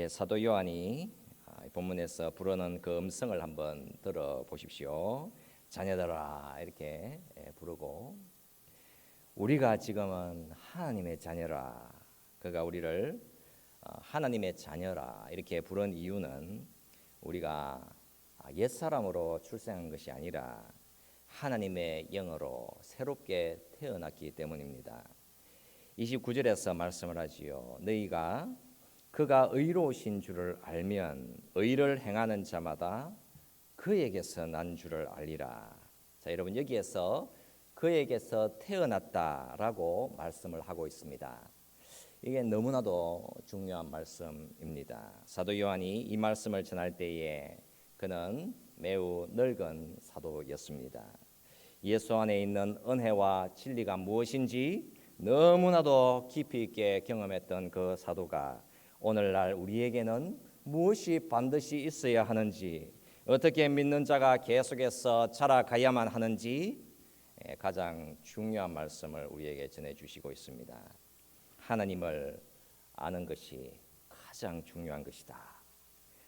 사도 요한이 본문에서 부르는 그 음성을 한번 들어보십시오. 자녀들아 이렇게 부르고, 우리가 지금은 하나님의 자녀라, 그가 우리를 하나님의 자녀라 이렇게 부른 이유는 우리가 옛사람으로 출생한 것이 아니라 하나님의 영으로 새롭게 태어났기 때문입니다. 29절에서 말씀을 하지요. 너희가 그가 의로우신 줄을 알면 의를 행하는 자마다 그에게서 난 줄을 알리라. 자, 여러분, 여기에서 그에게서 태어났다라고 말씀을 하고 있습니다. 이게 너무나도 중요한 말씀입니다. 사도 요한이 이 말씀을 전할 때에 그는 매우 늙은 사도였습니다. 예수 안에 있는 은혜와 진리가 무엇인지 너무나도 깊이 있게 경험했던 그 사도가 오늘날 우리에게는 무엇이 반드시 있어야 하는지, 어떻게 믿는 자가 계속해서 자라가야만 하는지 가장 중요한 말씀을 우리에게 전해주시고 있습니다. 하나님을 아는 것이 가장 중요한 것이다.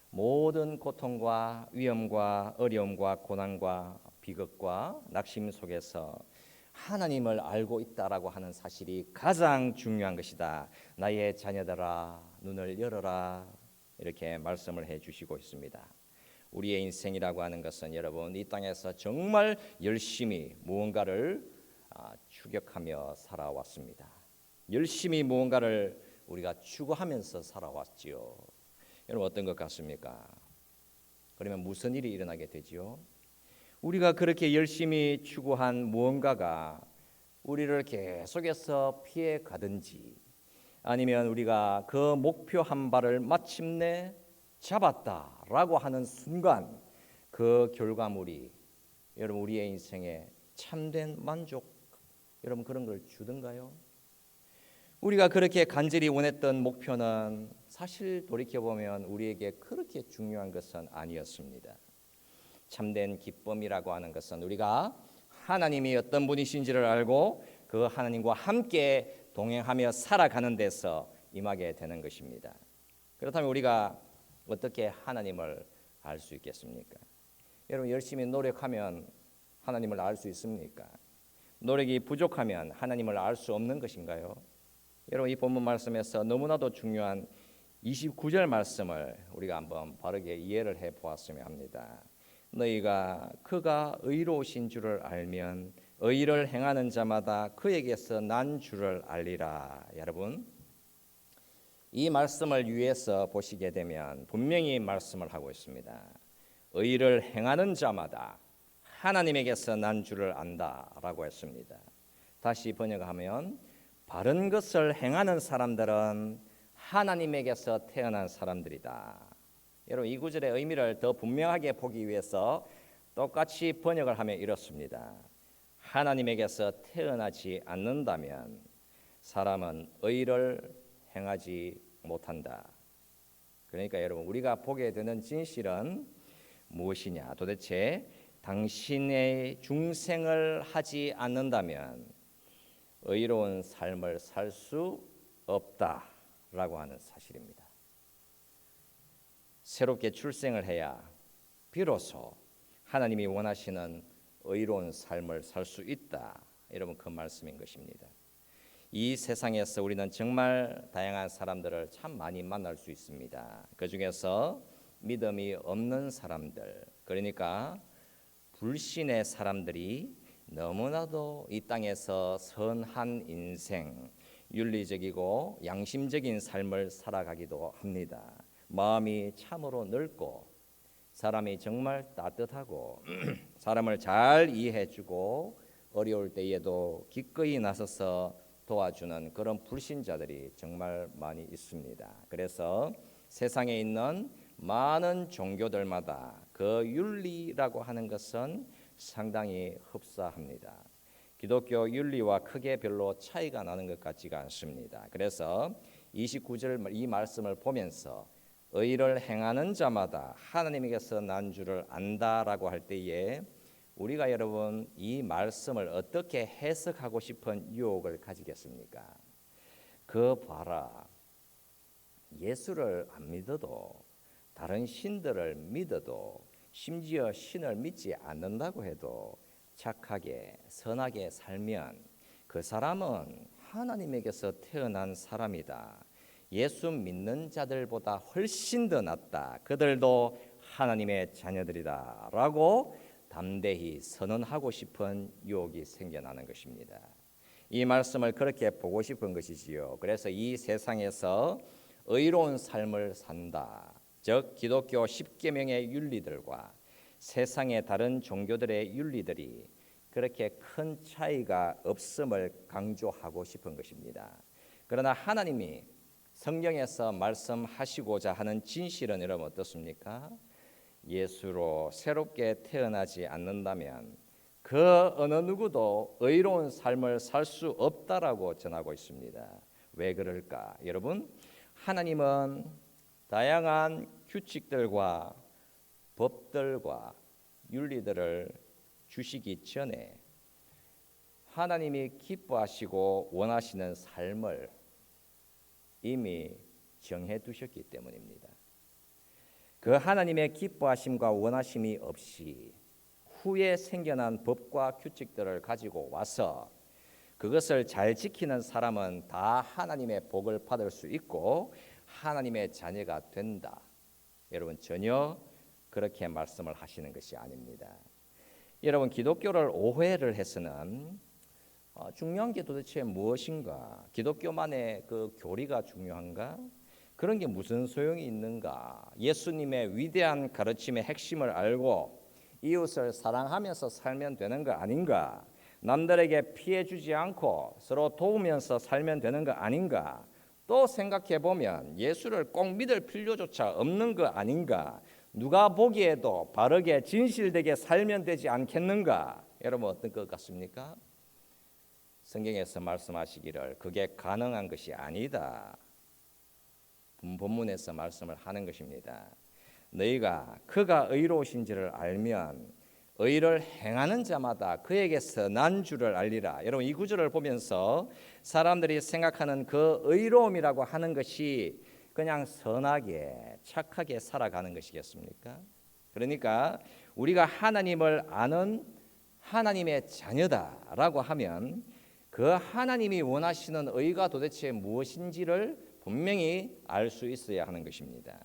모든 고통과 위험과 어려움과 고난과 비극과 낙심 속에서 하나님을 알고 있다라고 하는 사실이 가장 중요한 것이다. 나의 자녀들아 눈을 열어라, 이렇게 말씀을 해주시고 있습니다. 우리의 인생이라고 하는 것은 여러분, 이 땅에서 정말 열심히 무언가를 추격하며 살아왔습니다. 열심히 무언가를 우리가 추구하면서 살아왔지요. 여러분, 어떤 것 같습니까? 그러면 무슨 일이 일어나게 되지요? 우리가 그렇게 열심히 추구한 무언가가 우리를 계속해서 피해 가든지, 아니면 우리가 그 목표 한 발을 마침내 잡았다라고 하는 순간 그 결과물이 여러분 우리의 인생에 참된 만족, 여러분 그런 걸 주던가요? 우리가 그렇게 간절히 원했던 목표는 사실 돌이켜보면 우리에게 그렇게 중요한 것은 아니었습니다. 참된 기쁨이라고 하는 것은 우리가 하나님이 어떤 분이신지를 알고 그 하나님과 함께 동행하며 살아가는 데서 임하게 되는 것입니다. 그렇다면 우리가 어떻게 하나님을 알 수 있겠습니까? 여러분, 열심히 노력하면 하나님을 알 수 있습니까? 노력이 부족하면 하나님을 알 수 없는 것인가요? 여러분, 이 본문 말씀에서 너무나도 중요한 29절 말씀을 우리가 한번 바르게 이해를 해 보았으면 합니다. 너희가 그가 의로우신 줄을 알면 의를 행하는 자마다 그에게서 난 줄을 알리라. 여러분, 이 말씀을 위해서 보시게 되면 분명히 말씀을 하고 있습니다. 의를 행하는 자마다 하나님에게서 난 줄을 안다라고 했습니다. 다시 번역하면 바른 것을 행하는 사람들은 하나님에게서 태어난 사람들이다. 여러분, 이 구절의 의미를 더 분명하게 보기 위해서 똑같이 번역을 하면 이렇습니다. 하나님에게서 태어나지 않는다면 사람은 의를 행하지 못한다. 그러니까 여러분, 우리가 보게 되는 진실은 무엇이냐? 도대체 당신의 중생을 하지 않는다면 의로운 삶을 살 수 없다라고 하는 사실입니다. 새롭게 출생을 해야 비로소 하나님이 원하시는 의로운 삶을 살 수 있다. 여러분, 그 말씀인 것입니다. 이 세상에서 우리는 정말 다양한 사람들을 참 많이 만날 수 있습니다. 그 중에서 믿음이 없는 사람들, 그러니까 불신의 사람들이 너무나도 이 땅에서 선한 인생, 윤리적이고 양심적인 삶을 살아가기도 합니다. 마음이 참으로 넓고 사람이 정말 따뜻하고 사람을 잘 이해해주고 어려울 때에도 기꺼이 나서서 도와주는 그런 불신자들이 정말 많이 있습니다. 그래서 세상에 있는 많은 종교들마다 그 윤리라고 하는 것은 상당히 흡사합니다. 기독교 윤리와 크게 별로 차이가 나는 것 같지가 않습니다. 그래서 29절 이 말씀을 보면서 의를 행하는 자마다 하나님에게서 난 줄을 안다라고 할 때에 우리가 여러분 이 말씀을 어떻게 해석하고 싶은 유혹을 가지겠습니까? 그 봐라, 예수를 안 믿어도 다른 신들을 믿어도 심지어 신을 믿지 않는다고 해도 착하게 선하게 살면 그 사람은 하나님에게서 태어난 사람이다. 예수 믿는 자들보다 훨씬 더 낫다. 그들도 하나님의 자녀들이다 라고 담대히 선언하고 싶은 유혹이 생겨나는 것입니다. 이 말씀을 그렇게 보고 싶은 것이지요. 그래서 이 세상에서 의로운 삶을 산다. 즉 기독교 10계명의 윤리들과 세상의 다른 종교들의 윤리들이 그렇게 큰 차이가 없음을 강조하고 싶은 것입니다. 그러나 하나님이 성경에서 말씀하시고자 하는 진실은 여러분 어떻습니까? 예수로 새롭게 태어나지 않는다면 그 어느 누구도 의로운 삶을 살 수 없다라고 전하고 있습니다. 왜 그럴까? 여러분, 하나님은 다양한 규칙들과 법들과 윤리들을 주시기 전에 하나님이 기뻐하시고 원하시는 삶을 이미 정해 두셨기 때문입니다. 그 하나님의 기뻐하심과 원하심이 없이 후에 생겨난 법과 규칙들을 가지고 와서 그것을 잘 지키는 사람은 다 하나님의 복을 받을 수 있고 하나님의 자녀가 된다. 여러분 전혀 그렇게 말씀을 하시는 것이 아닙니다. 여러분 기독교를 오해를 해서는 중요한 게 도대체 무엇인가? 기독교만의 그 교리가 중요한가? 그런 게 무슨 소용이 있는가? 예수님의 위대한 가르침의 핵심을 알고 이웃을 사랑하면서 살면 되는 거 아닌가? 남들에게 피해 주지 않고 서로 도우면서 살면 되는 거 아닌가? 또 생각해 보면 예수를 꼭 믿을 필요조차 없는 거 아닌가? 누가 보기에도 바르게 진실되게 살면 되지 않겠는가? 여러분 어떤 것 같습니까? 성경에서 말씀하시기를 그게 가능한 것이 아니다. 본문에서 말씀을 하는 것입니다. 너희가 그가 의로우신지를 알면 의를 행하는 자마다 그에게서 난 줄을 알리라. 여러분 이 구절을 보면서 사람들이 생각하는 그 의로움이라고 하는 것이 그냥 선하게 착하게 살아가는 것이겠습니까? 그러니까 우리가 하나님을 아는 하나님의 자녀다라고 하면 그 하나님이 원하시는 의가 도대체 무엇인지를 분명히 알 수 있어야 하는 것입니다.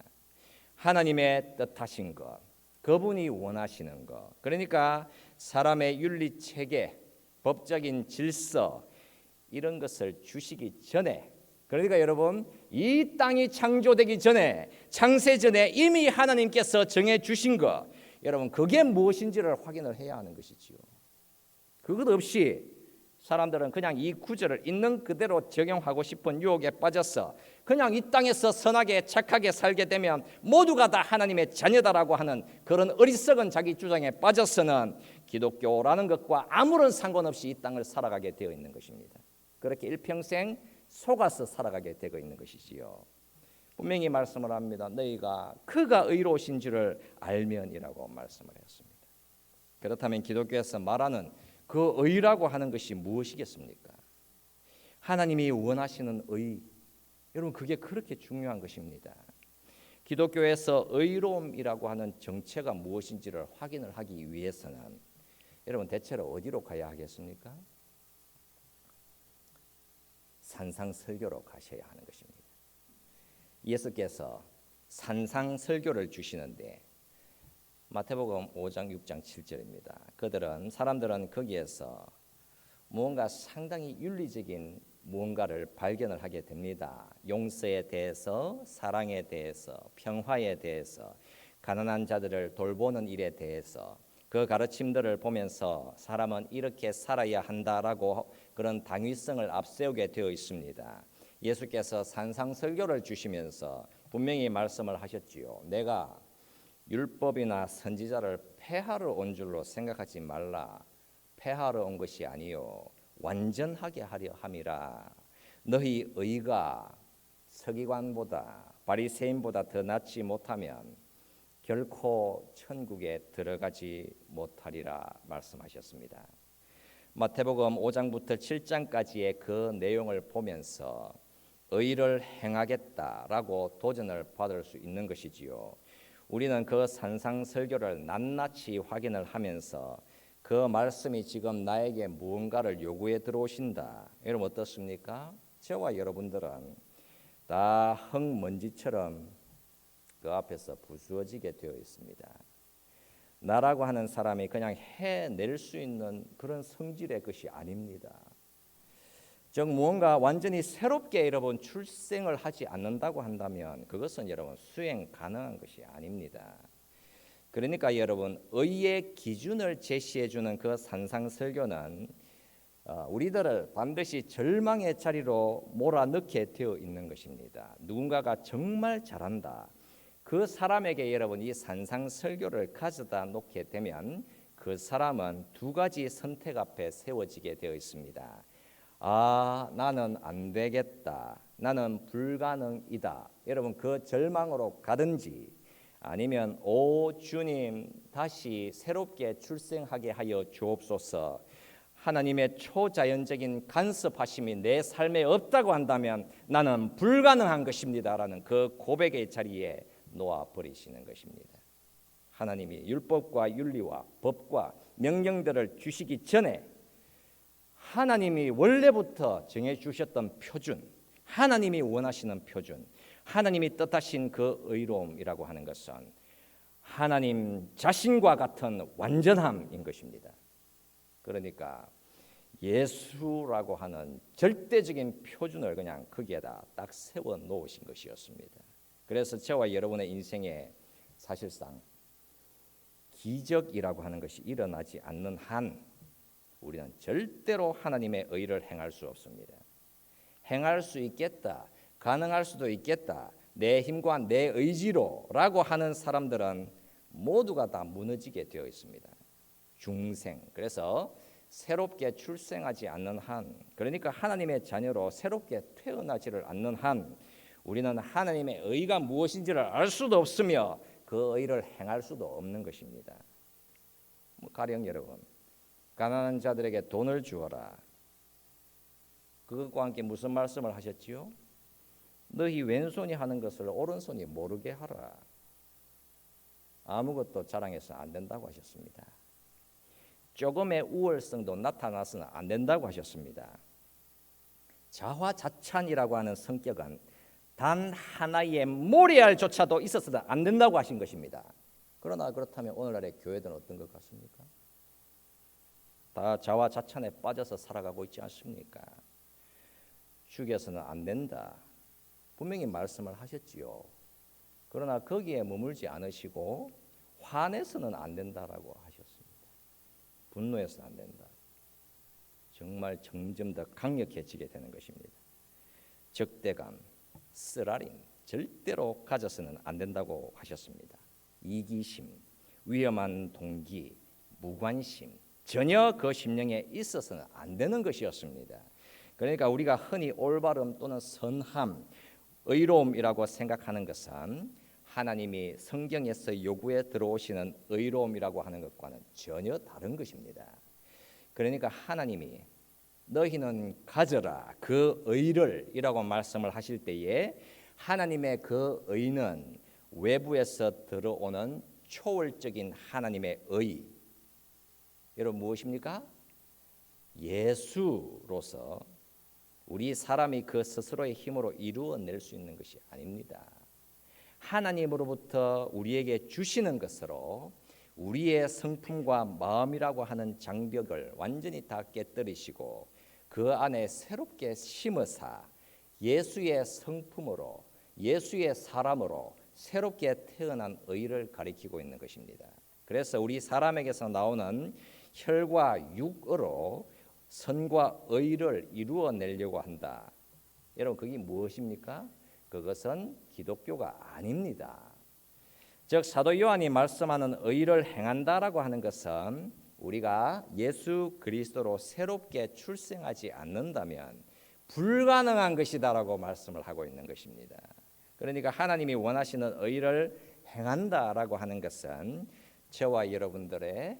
하나님의 뜻하신 것, 그분이 원하시는 것, 그러니까 사람의 윤리 체계, 법적인 질서 이런 것을 주시기 전에, 그러니까 여러분 이 땅이 창조되기 전에 창세전에 이미 하나님께서 정해 주신 것, 여러분 그게 무엇인지를 확인을 해야 하는 것이지요. 그것 없이 사람들은 그냥 이 구절을 있는 그대로 적용하고 싶은 유혹에 빠져서 그냥 이 땅에서 선하게 착하게 살게 되면 모두가 다 하나님의 자녀다라고 하는 그런 어리석은 자기 주장에 빠져서는 기독교라는 것과 아무런 상관없이 이 땅을 살아가게 되어 있는 것입니다. 그렇게 일평생 속아서 살아가게 되고 있는 것이지요. 분명히 말씀을 합니다. 너희가 그가 의로우신 줄을 알면이라고 말씀을 했습니다. 그렇다면 기독교에서 말하는 그 의라고 하는 것이 무엇이겠습니까? 하나님이 원하시는 의, 여러분 그게 그렇게 중요한 것입니다. 기독교에서 의로움이라고 하는 정체가 무엇인지를 확인을 하기 위해서는 여러분 대체로 어디로 가야 하겠습니까? 산상설교로 가셔야 하는 것입니다. 예수께서 산상설교를 주시는데 마태복음 5장 6장 7절입니다. 사람들은 거기에서 무언가 상당히 윤리적인 무언가를 발견을 하게 됩니다. 용서에 대해서, 사랑에 대해서, 평화에 대해서, 가난한 자들을 돌보는 일에 대해서 그 가르침들을 보면서 사람은 이렇게 살아야 한다라고 그런 당위성을 앞세우게 되어 있습니다. 예수께서 산상설교를 주시면서 분명히 말씀을 하셨지요. 내가 율법이나 선지자를 폐하러 온 줄로 생각하지 말라. 폐하러 온 것이 아니요 완전하게 하려 함이라. 너희 의가 서기관보다 바리새인보다 더 낫지 못하면 결코 천국에 들어가지 못하리라 말씀하셨습니다. 마태복음 5장부터 7장까지의 그 내용을 보면서 의를 행하겠다라고 도전을 받을 수 있는 것이지요. 우리는 그 산상설교를 낱낱이 확인을 하면서 그 말씀이 지금 나에게 무언가를 요구해 들어오신다. 여러분 어떻습니까? 저와 여러분들은 다 흙먼지처럼 그 앞에서 부수어지게 되어 있습니다. 나라고 하는 사람이 그냥 해낼 수 있는 그런 성질의 것이 아닙니다. 즉 무언가 완전히 새롭게 여러분 출생을 하지 않는다고 한다면 그것은 여러분 수행 가능한 것이 아닙니다. 그러니까 여러분 의의 기준을 제시해 주는 그 산상설교는 우리들을 반드시 절망의 자리로 몰아넣게 되어 있는 것입니다. 누군가가 정말 잘한다. 그 사람에게 여러분 이 산상설교를 가져다 놓게 되면 그 사람은 두 가지 선택 앞에 세워지게 되어 있습니다. 아, 나는 안 되겠다. 나는 불가능이다. 여러분 그 절망으로 가든지 아니면 오 주님 다시 새롭게 출생하게 하여 주옵소서. 하나님의 초자연적인 간섭하심이 내 삶에 없다고 한다면 나는 불가능한 것입니다라는 그 고백의 자리에 놓아 버리시는 것입니다. 하나님이 율법과 윤리와 법과 명령들을 주시기 전에 하나님이 원래부터 정해 주셨던 표준, 하나님이 원하시는 표준, 하나님이 뜻하신 그 의로움이라고 하는 것은 하나님 자신과 같은 완전함인 것입니다. 그러니까 예수라고 하는 절대적인 표준을 그냥 거기에다 딱 세워 놓으신 것이었습니다. 그래서 저와 여러분의 인생에 사실상 기적이라고 하는 것이 일어나지 않는 한 우리는 절대로 하나님의 의를 행할 수 없습니다. 행할 수 있겠다, 가능할 수도 있겠다, 내 힘과 내 의지로라고 하는 사람들은 모두가 다 무너지게 되어 있습니다. 중생, 그래서 새롭게 출생하지 않는 한, 그러니까 하나님의 자녀로 새롭게 태어나지를 않는 한 우리는 하나님의 의가 무엇인지를 알 수도 없으며 그 의를 행할 수도 없는 것입니다. 가령 여러분 가난한 자들에게 돈을 주어라. 그것과 함께 무슨 말씀을 하셨지요? 너희 왼손이 하는 것을 오른손이 모르게 하라. 아무것도 자랑해서 안 된다고 하셨습니다. 조금의 우월성도 나타나서는 안 된다고 하셨습니다. 자화자찬이라고 하는 성격은 단 하나의 모래알조차도 있어서는 안 된다고 하신 것입니다. 그러나 그렇다면 오늘날의 교회들은 어떤 것 같습니까? 다 자화자찬에 빠져서 살아가고 있지 않습니까? 죽여서는 안 된다. 분명히 말씀을 하셨지요. 그러나 거기에 머물지 않으시고 화내서는 안 된다라고 하셨습니다. 분노해서는 안 된다. 정말 점점 더 강력해지게 되는 것입니다. 적대감, 쓰라림 절대로 가져서는 안 된다고 하셨습니다. 이기심, 위험한 동기, 무관심 전혀 그 심령에 있어서는 안 되는 것이었습니다. 그러니까 우리가 흔히 올바름 또는 선함, 의로움이라고 생각하는 것은 하나님이 성경에서 요구해 들어오시는 의로움이라고 하는 것과는 전혀 다른 것입니다. 그러니까 하나님이 너희는 가져라 그 의를 이라고 말씀을 하실 때에 하나님의 그 의는 외부에서 들어오는 초월적인 하나님의 의, 여러분 무엇입니까? 예수로서 우리 사람이 그 스스로의 힘으로 이루어낼 수 있는 것이 아닙니다. 하나님으로부터 우리에게 주시는 것으로 우리의 성품과 마음이라고 하는 장벽을 완전히 다 깨뜨리시고 그 안에 새롭게 심어사 예수의 성품으로 예수의 사람으로 새롭게 태어난 의를 가리키고 있는 것입니다. 그래서 우리 사람에게서 나오는 혈과 육으로 선과 의를 이루어내려고 한다. 여러분 그게 무엇입니까? 그것은 기독교가 아닙니다. 즉 사도 요한이 말씀하는 의를 행한다라고 하는 것은 우리가 예수 그리스도로 새롭게 출생하지 않는다면 불가능한 것이다라고 말씀을 하고 있는 것입니다. 그러니까 하나님이 원하시는 의를 행한다라고 하는 것은 저와 여러분들의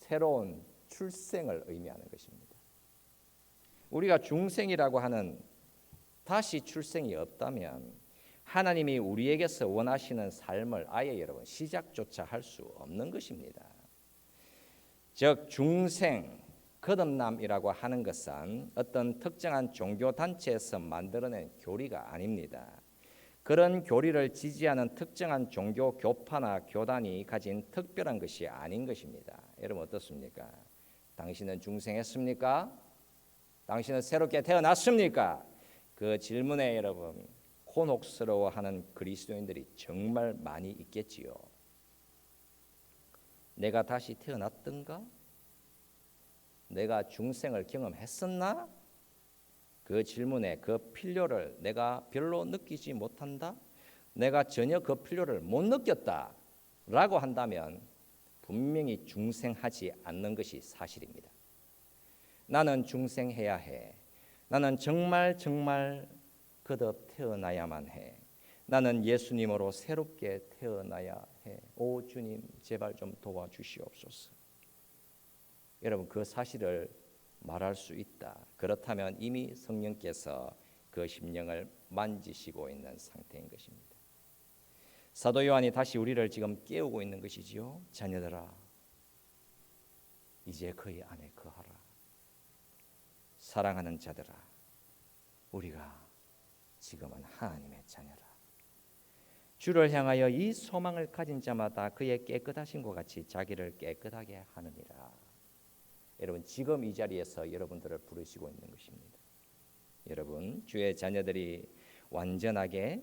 새로운 출생을 의미하는 것입니다. 우리가 중생이라고 하는 다시 출생이 없다면 하나님이 우리에게서 원하시는 삶을 아예 여러분 시작조차 할 수 없는 것입니다. 즉 중생, 거듭남이라고 하는 것은 어떤 특정한 종교 단체에서 만들어낸 교리가 아닙니다. 그런 교리를 지지하는 특정한 종교 교파나 교단이 가진 특별한 것이 아닌 것입니다. 여러분 어떻습니까? 당신은 중생했습니까? 당신은 새롭게 태어났습니까? 그 질문에 여러분 곤혹스러워하는 그리스도인들이 정말 많이 있겠지요. 내가 다시 태어났던가? 내가 중생을 경험했었나? 그 질문에 그 필요를 내가 별로 느끼지 못한다? 내가 전혀 그 필요를 못 느꼈다 라고 한다면 분명히 중생하지 않는 것이 사실입니다. 나는 중생해야 해. 나는 정말 거듭 태어나야만 해. 나는 예수님으로 새롭게 태어나야 해. 오 주님 제발 좀 도와주시옵소서. 여러분 그 사실을 말할 수 있다. 그렇다면 이미 성령께서 그 심령을 만지시고 있는 상태인 것입니다. 사도 요한이 다시 우리를 지금 깨우고 있는 것이지요. 자녀들아 이제 그의 안에 거하라. 사랑하는 자들아 우리가 지금은 하나님의 자녀라. 주를 향하여 이 소망을 가진 자마다 그의 깨끗하심과 같이 자기를 깨끗하게 하느니라. 여러분 지금 이 자리에서 여러분들을 부르시고 있는 것입니다. 여러분 주의 자녀들이 완전하게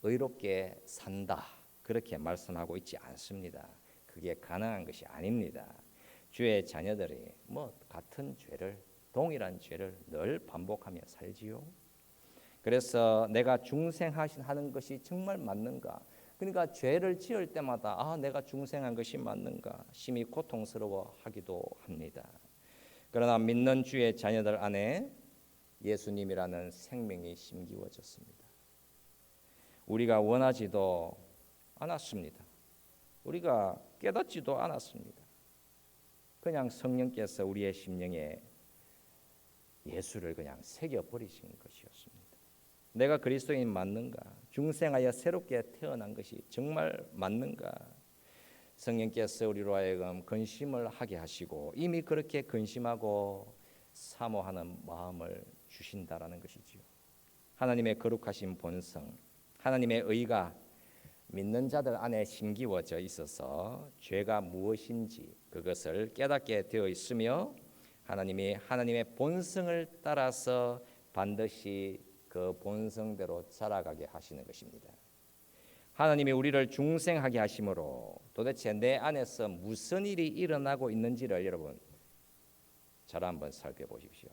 의롭게 산다 그렇게 말씀하고 있지 않습니다. 그게 가능한 것이 아닙니다. 주의 자녀들이 같은 죄를 동일한 죄를 늘 반복하며 살지요. 그래서 내가 중생하는 것이 정말 맞는가? 그러니까 죄를 지을 때마다 내가 중생한 것이 맞는가? 심히 고통스러워하기도 합니다. 그러나 믿는 주의 자녀들 안에 예수님이라는 생명이 심기워졌습니다. 우리가 원하지도 않았습니다. 우리가 깨닫지도 않았습니다. 그냥 성령께서 우리의 심령에 예수를 그냥 새겨버리신 것이었습니다. 내가 그리스도인 맞는가? 중생하여 새롭게 태어난 것이 정말 맞는가? 성령께서 우리로 하여금 근심을 하게 하시고 이미 그렇게 근심하고 사모하는 마음을 주신다라는 것이지요. 하나님의 거룩하신 본성, 하나님의 의가 믿는 자들 안에 심기워져 있어서 죄가 무엇인지 그것을 깨닫게 되어 있으며 하나님이 하나님의 본성을 따라서 반드시 그 본성대로 자라가게 하시는 것입니다. 하나님이 우리를 중생하게 하심으로 도대체 내 안에서 무슨 일이 일어나고 있는지를 여러분 잘 한번 살펴보십시오.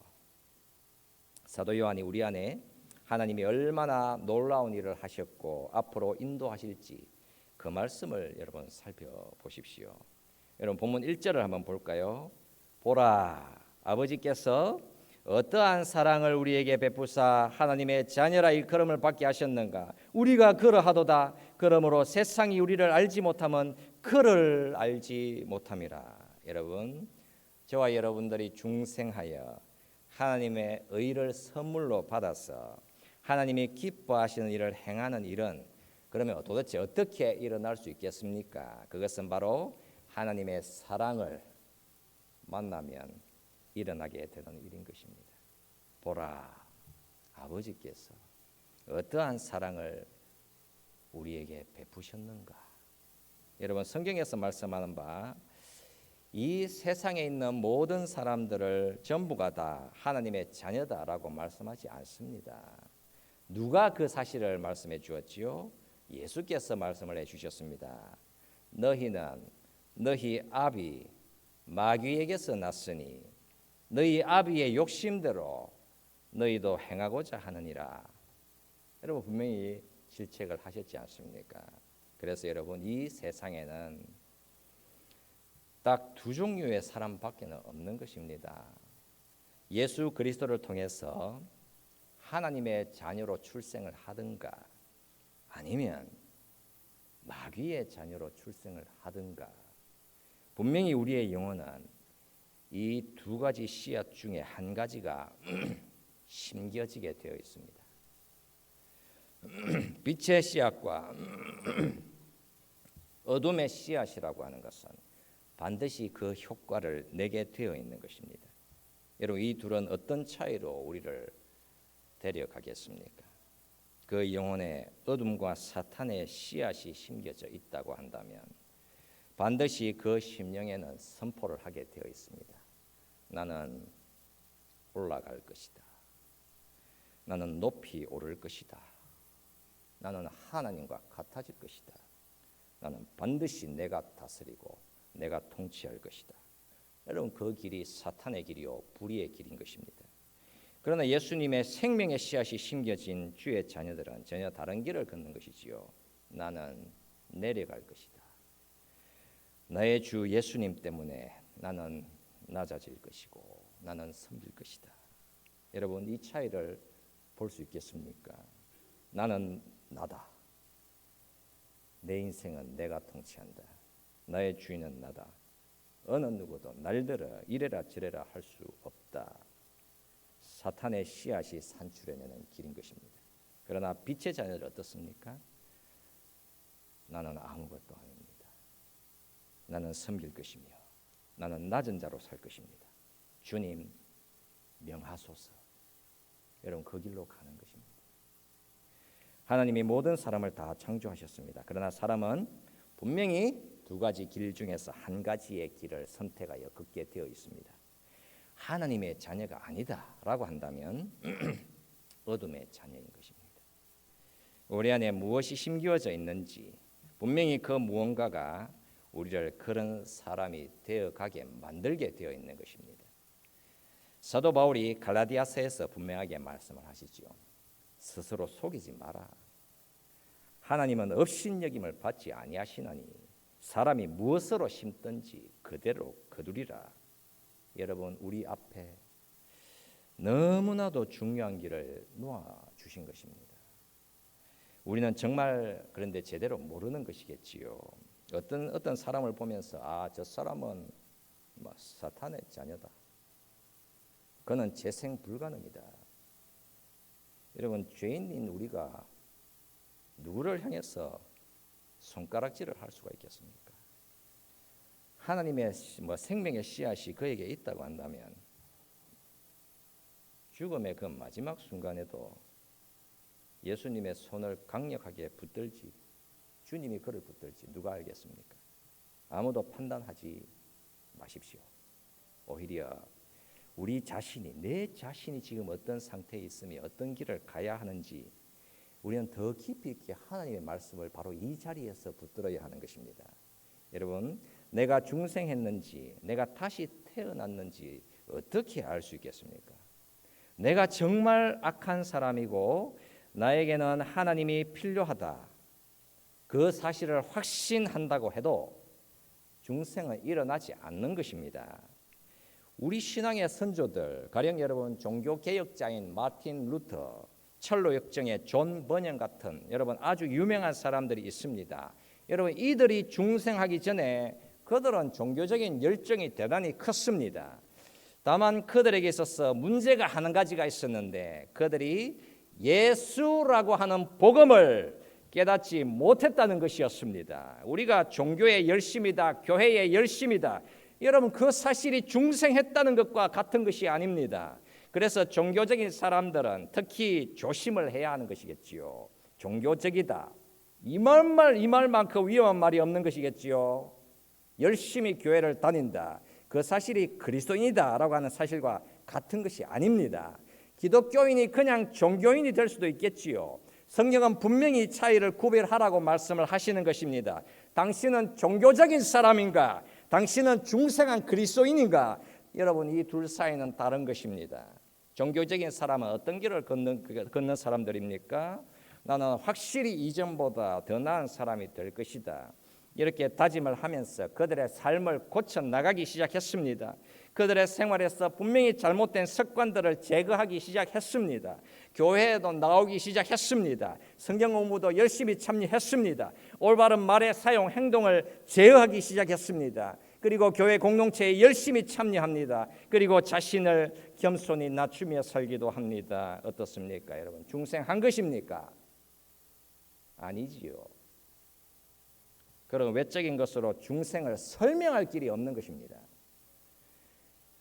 사도 요한이 우리 안에 하나님이 얼마나 놀라운 일을 하셨고 앞으로 인도하실지 그 말씀을 여러분 살펴보십시오. 여러분 본문 1절을 한번 볼까요? 보라 아버지께서 어떠한 사랑을 우리에게 베푸사 하나님의 자녀라 일컬음을 받게 하셨는가? 우리가 그러하도다. 그러므로 세상이 우리를 알지 못하면 그를 알지 못함이라. 여러분 저와 여러분들이 중생하여 하나님의 의를 선물로 받아서 하나님이 기뻐하시는 일을 행하는 일은 그러면 도대체 어떻게 일어날 수 있겠습니까? 그것은 바로 하나님의 사랑을 만나면 일어나게 되는 일인 것입니다. 보라, 아버지께서 어떠한 사랑을 우리에게 베푸셨는가? 여러분 성경에서 말씀하는 바 이 세상에 있는 모든 사람들을 전부가 다 하나님의 자녀다라고 말씀하지 않습니다. 누가 그 사실을 말씀해 주었지요? 예수께서 말씀을 해주셨습니다. 너희는 너희 아비 마귀에게서 났으니 너희 아비의 욕심대로 너희도 행하고자 하느니라. 여러분 분명히 질책을 하셨지 않습니까? 그래서 여러분 이 세상에는 딱 두 종류의 사람밖에 없는 것입니다. 예수 그리스도를 통해서 하나님의 자녀로 출생을 하든가 아니면 마귀의 자녀로 출생을 하든가 분명히 우리의 영혼은 이 두 가지 씨앗 중에 한 가지가 심겨지게 되어 있습니다. 빛의 씨앗과 어둠의 씨앗이라고 하는 것은 반드시 그 효과를 내게 되어 있는 것입니다. 여러분, 이 둘은 어떤 차이로 우리를 데려가겠습니까? 그 영혼에 어둠과 사탄의 씨앗이 심겨져 있다고 한다면 반드시 그 심령에는 선포를 하게 되어 있습니다. 나는 올라갈 것이다. 나는 높이 오를 것이다. 나는 하나님과 같아질 것이다. 나는 반드시 내가 다스리고 내가 통치할 것이다. 여러분, 그 길이 사탄의 길이요 불의의 길인 것입니다. 그러나 예수님의 생명의 씨앗이 심겨진 주의 자녀들은 전혀 다른 길을 걷는 것이지요. 나는 내려갈 것이다. 나의 주 예수님 때문에 나는 낮아질 것이고 나는 섬길 것이다. 여러분, 이 차이를 볼 수 있겠습니까? 나는 나다. 내 인생은 내가 통치한다. 나의 주인은 나다. 어느 누구도 날들어 이래라 저래라 할 수 없다. 사탄의 씨앗이 산출해내는 길인 것입니다. 그러나 빛의 자녀들 어떻습니까? 나는 아무것도 아닙니다. 나는 섬길 것이며 나는 낮은 자로 살 것입니다. 주님 명하소서. 여러분, 그 길로 가는 것입니다. 하나님이 모든 사람을 다 창조하셨습니다. 그러나 사람은 분명히 두 가지 길 중에서 한 가지의 길을 선택하여 걷게 되어 있습니다. 하나님의 자녀가 아니다라고 한다면 어둠의 자녀인 것입니다. 우리 안에 무엇이 심겨져 있는지 분명히 그 무언가가 우리를 그런 사람이 되어가게 만들게 되어 있는 것입니다. 사도 바울이 갈라디아서에서 분명하게 말씀을 하시지요. 스스로 속이지 마라. 하나님은 업신여김을 받지 아니하시나니 사람이 무엇으로 심든지 그대로 거두리라. 여러분, 우리 앞에 너무나도 중요한 길을 놓아주신 것입니다. 우리는 정말 그런데 제대로 모르는 것이겠지요. 어떤 사람을 보면서 저 사람은 사탄의 자녀다. 그는 재생 불가능이다. 여러분, 죄인인 우리가 누구를 향해서 손가락질을 할 수가 있겠습니까? 하나님의 생명의 씨앗이 그에게 있다고 한다면 죽음의 그 마지막 순간에도 예수님의 손을 강력하게 붙들지 주님이 그를 붙들지 누가 알겠습니까? 아무도 판단하지 마십시오. 오히려 우리 자신이, 내 자신이 지금 어떤 상태에 있으며 어떤 길을 가야 하는지 우리는 더 깊이 있게 하나님의 말씀을 바로 이 자리에서 붙들어야 하는 것입니다. 여러분, 내가 중생했는지 내가 다시 태어났는지 어떻게 알 수 있겠습니까? 내가 정말 악한 사람이고 나에게는 하나님이 필요하다. 그 사실을 확신한다고 해도 중생은 일어나지 않는 것입니다. 우리 신앙의 선조들, 가령 여러분 종교개혁자인 마틴 루터, 철로역정의 존 버년 같은 여러분 아주 유명한 사람들이 있습니다. 여러분, 이들이 중생하기 전에 그들은 종교적인 열정이 대단히 컸습니다. 다만 그들에게 있어서 문제가 한 가지가 있었는데 그들이 예수라고 하는 복음을 깨닫지 못했다는 것이었습니다. 우리가 종교의 열심이다, 교회의 열심이다, 여러분 그 사실이 중생했다는 것과 같은 것이 아닙니다. 그래서 종교적인 사람들은 특히 조심을 해야 하는 것이겠지요. 종교적이다, 이 말만큼 위험한 말이 없는 것이겠지요. 열심히 교회를 다닌다, 그 사실이 그리스도인이다라고 하는 사실과 같은 것이 아닙니다. 기독교인이 그냥 종교인이 될 수도 있겠지요. 성경은 분명히 차이를 구별하라고 말씀을 하시는 것입니다. 당신은 종교적인 사람인가? 당신은 중생한 그리스도인인가? 여러분, 이 둘 사이는 다른 것입니다. 종교적인 사람은 어떤 길을 걷는 사람들입니까? 나는 확실히 이전보다 더 나은 사람이 될 것이다. 이렇게 다짐을 하면서 그들의 삶을 고쳐나가기 시작했습니다. 그들의 생활에서 분명히 잘못된 습관들을 제거하기 시작했습니다. 교회에도 나오기 시작했습니다. 성경 공부도 열심히 참여했습니다. 올바른 말의 사용, 행동을 제어하기 시작했습니다. 그리고 교회 공동체에 열심히 참여합니다. 그리고 자신을 겸손히 낮추며 살기도 합니다. 어떻습니까, 여러분? 중생한 것입니까? 아니지요. 그런 외적인 것으로 중생을 설명할 길이 없는 것입니다.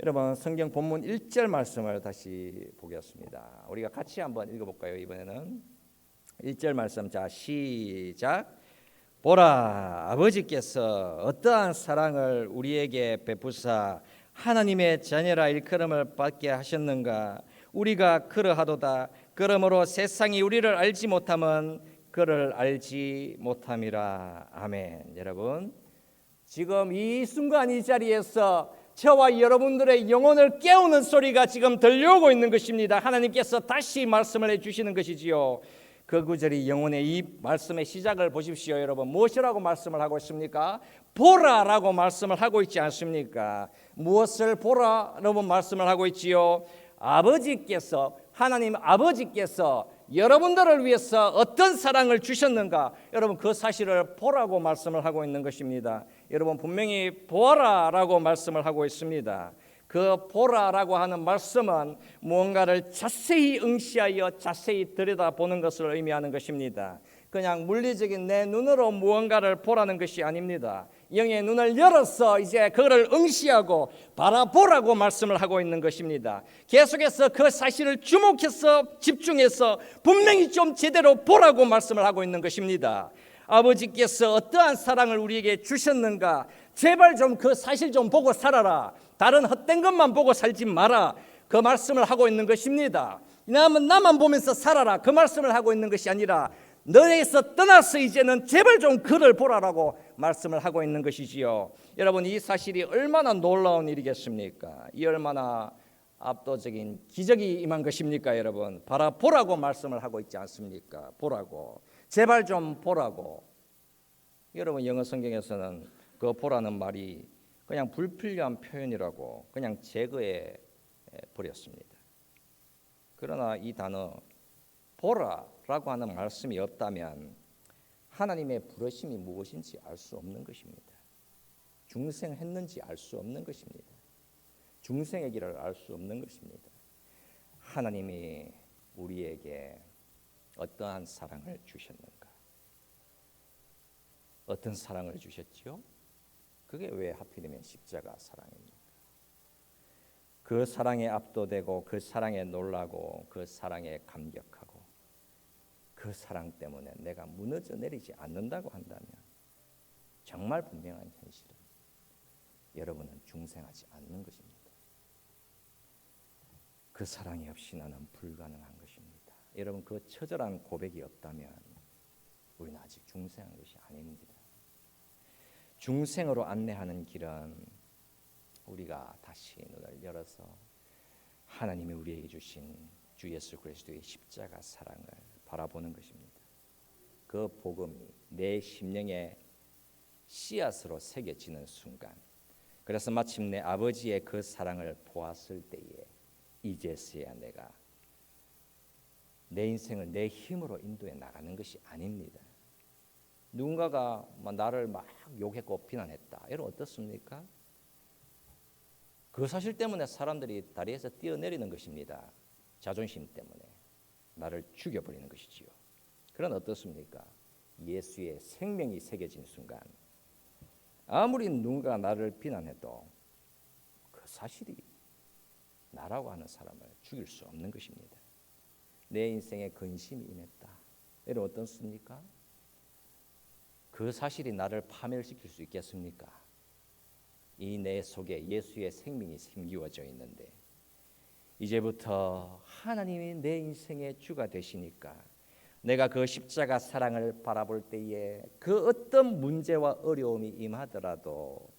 여러분 성경 본문 1절 말씀을 다시 보겠습니다. 우리가 같이 한번 읽어볼까요? 이번에는 1절 말씀. 자, 시작. 보라, 아버지께서 어떠한 사랑을 우리에게 베푸사 하나님의 자녀라 일컬음을 받게 하셨는가. 우리가 그러하도다. 그러므로 세상이 우리를 알지 못함은 그를 알지 못함이라. 아멘. 여러분, 지금 이 순간 이 자리에서 저와 여러분들의 영혼을 깨우는 소리가 지금 들려오고 있는 것입니다. 하나님께서 다시 말씀을 해주시는 것이지요. 그 구절이 영혼의 이 말씀의 시작을 보십시오. 여러분, 무엇이라고 말씀을 하고 있습니까? 보라라고 말씀을 하고 있지 않습니까? 무엇을 보라라고 말씀을 하고 있지요? 아버지께서, 하나님 아버지께서 여러분들을 위해서 어떤 사랑을 주셨는가, 여러분 그 사실을 보라고 말씀을 하고 있는 것입니다. 여러분 분명히 보아라라고 말씀을 하고 있습니다. 그 보라라고 하는 말씀은 무언가를 자세히 응시하여 자세히 들여다보는 것을 의미하는 것입니다. 그냥 물리적인 내 눈으로 무언가를 보라는 것이 아닙니다. 영의 눈을 열어서 이제 그거를 응시하고 바라보라고 말씀을 하고 있는 것입니다. 계속해서 그 사실을 주목해서 집중해서 분명히 좀 제대로 보라고 말씀을 하고 있는 것입니다. 아버지께서 어떠한 사랑을 우리에게 주셨는가, 제발 좀 그 사실 좀 보고 살아라. 다른 헛된 것만 보고 살지 마라. 그 말씀을 하고 있는 것입니다. 나만 보면서 살아라. 그 말씀을 하고 있는 것이 아니라 너에서 떠나서 이제는 제발 좀 그를 보라라고 말씀을 하고 있는 것이지요. 여러분, 이 사실이 얼마나 놀라운 일이겠습니까? 이 얼마나 압도적인 기적이 임한 것입니까? 여러분, 바라보라고 말씀을 하고 있지 않습니까? 보라고, 제발 좀 보라고. 여러분, 영어 성경에서는 그 보라는 말이 그냥 불필요한 표현이라고 그냥 제거해 버렸습니다. 그러나 이 단어 보라라고 하는 말씀이 없다면 하나님의 부르심이 무엇인지 알 수 없는 것입니다. 중생했는지 알 수 없는 것입니다. 중생의 길을 알 수 없는 것입니다. 하나님이 우리에게 어떠한 사랑을 주셨는가? 어떤 사랑을 주셨지요? 그게 왜 하필이면 십자가 사랑입니까? 그 사랑에 압도되고 그 사랑에 놀라고 그 사랑에 감격하고 그 사랑 때문에 내가 무너져 내리지 않는다고 한다면 정말 분명한 현실은 여러분은 중생하지 않는 것입니다. 그 사랑이 없이 나는 불가능한 것입니다. 여러분, 그 처절한 고백이 없다면 우리는 아직 중생한 것이 아닙니다. 중생으로 안내하는 길은 우리가 다시 눈을 열어서 하나님이 우리에게 주신 주 예수 그리스도의 십자가 사랑을 바라보는 것입니다. 그 복음이 내 심령에 씨앗으로 새겨지는 순간, 그래서 마침내 아버지의 그 사랑을 보았을 때에 이제서야 내가 내 인생을 내 힘으로 인도해 나가는 것이 아닙니다. 누군가가 나를 막 욕했고 비난했다. 여러분 어떻습니까? 그 사실 때문에 사람들이 다리에서 뛰어내리는 것입니다. 자존심 때문에 나를 죽여버리는 것이지요. 그러나 어떻습니까? 예수의 생명이 새겨진 순간 아무리 누군가 나를 비난해도 그 사실이 나라고 하는 사람을 죽일 수 없는 것입니다. 내 인생에 근심이 임했다. 여러분 어떻습니까? 그 사실이 나를 파멸시킬 수 있겠습니까? 이 내 속에 예수의 생명이 심기워져 있는데 이제부터 하나님이 내 인생의 주가 되시니까 내가 그 십자가 사랑을 바라볼 때에 그 어떤 문제와 어려움이 임하더라도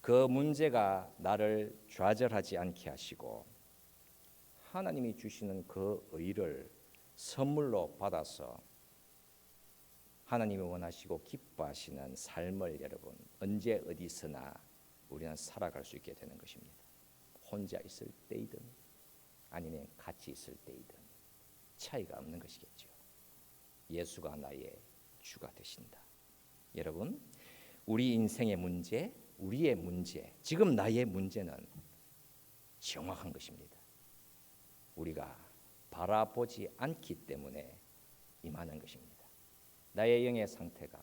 그 문제가 나를 좌절하지 않게 하시고 하나님이 주시는 그 의를 선물로 받아서 하나님이 원하시고 기뻐하시는 삶을 여러분 언제 어디서나 우리는 살아갈 수 있게 되는 것입니다. 혼자 있을 때이든 아니면 같이 있을 때이든 차이가 없는 것이겠죠. 예수가 나의 주가 되신다. 여러분, 우리 인생의 문제, 우리의 문제, 지금 나의 문제는 정확한 것입니다. 우리가 바라보지 않기 때문에 임하는 것입니다. 나의 영의 상태가,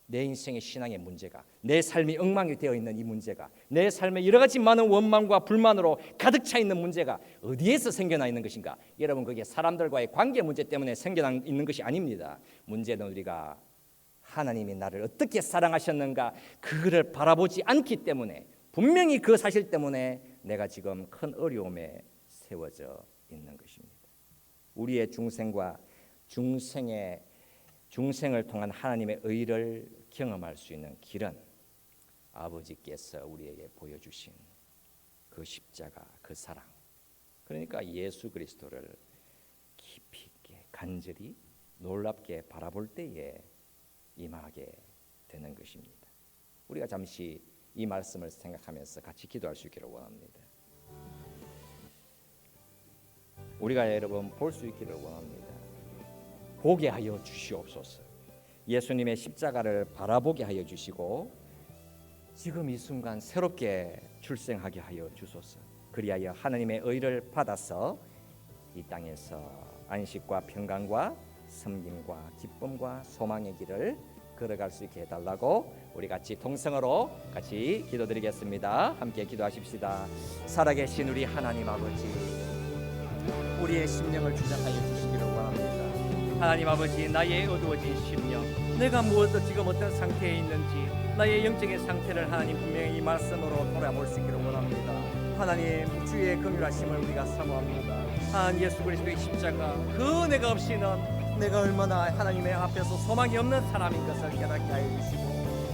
내 인생의 신앙의 문제가, 내 삶이 엉망이 되어 있는 이 문제가, 내 삶에 여러 가지 많은 원망과 불만으로 가득 차 있는 문제가 어디에서 생겨나 있는 것인가? 여러분, 그게 사람들과의 관계 문제 때문에 생겨나 있는 것이 아닙니다. 문제는 우리가 하나님이 나를 어떻게 사랑하셨는가, 그거를 바라보지 않기 때문에, 분명히 그 사실 때문에 내가 지금 큰 어려움에 세워져 있는 것입니다. 우리의 중생과 중생을 통한 하나님의 의를 경험할 수 있는 길은 아버지께서 우리에게 보여주신 그 십자가, 그 사랑, 그러니까 예수 그리스도를 깊이 있게 간절히 놀랍게 바라볼 때에 임하게 되는 것입니다. 우리가 잠시 이 말씀을 생각하면서 같이 기도할 수 있기를 원합니다. 우리가 여러분 볼 수 있기를 원합니다. 보게 하여 주시옵소서. 예수님의 십자가를 바라보게 하여 주시고 지금 이 순간 새롭게 출생하게 하여 주소서. 그리하여 하나님의 의를 받아서 이 땅에서 안식과 평강과 섬김과 기쁨과 소망의 길을 걸어갈 수 있게 해달라고 우리 같이 동성으로 같이 기도드리겠습니다. 함께 기도하십시다. 살아계신 우리 하나님 아버지, 우리의 심령을 주장하여 주시기를 원합니다. 하나님 아버지, 나의 어두워진 심령, 내가 지금 어떤 상태에 있는지 나의 영적인 상태를 하나님 분명히 이 말씀으로 돌아볼 수 있기를 원합니다. 하나님, 주의 긍휼하심을 우리가 사모합니다. 하나님, 예수 그리스도의 십자가, 그 은혜가 없이는 내가 얼마나 하나님의 앞에서 소망이 없는 사람인 것을 깨닫게 하여 주시고,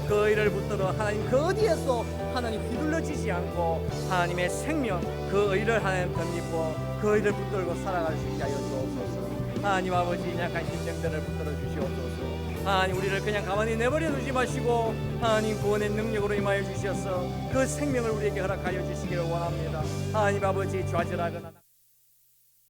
그 의를 붙들어 하나님 그 어디에서 하나님 휘둘러지지 않고 하나님의 생명, 그 의를 하나님 덧입고 그 의를 붙들고 살아갈 수 있게 하여 주옵소서. 하나님 아버지, 약한 심령들을 붙들어 주시옵소서. 하나님, 우리를 그냥 가만히 내버려 두지 마시고 하나님 구원의 능력으로 임하여 주셔서 그 생명을 우리에게 허락하여 주시기를 원합니다. 하나님 아버지, 좌절하거나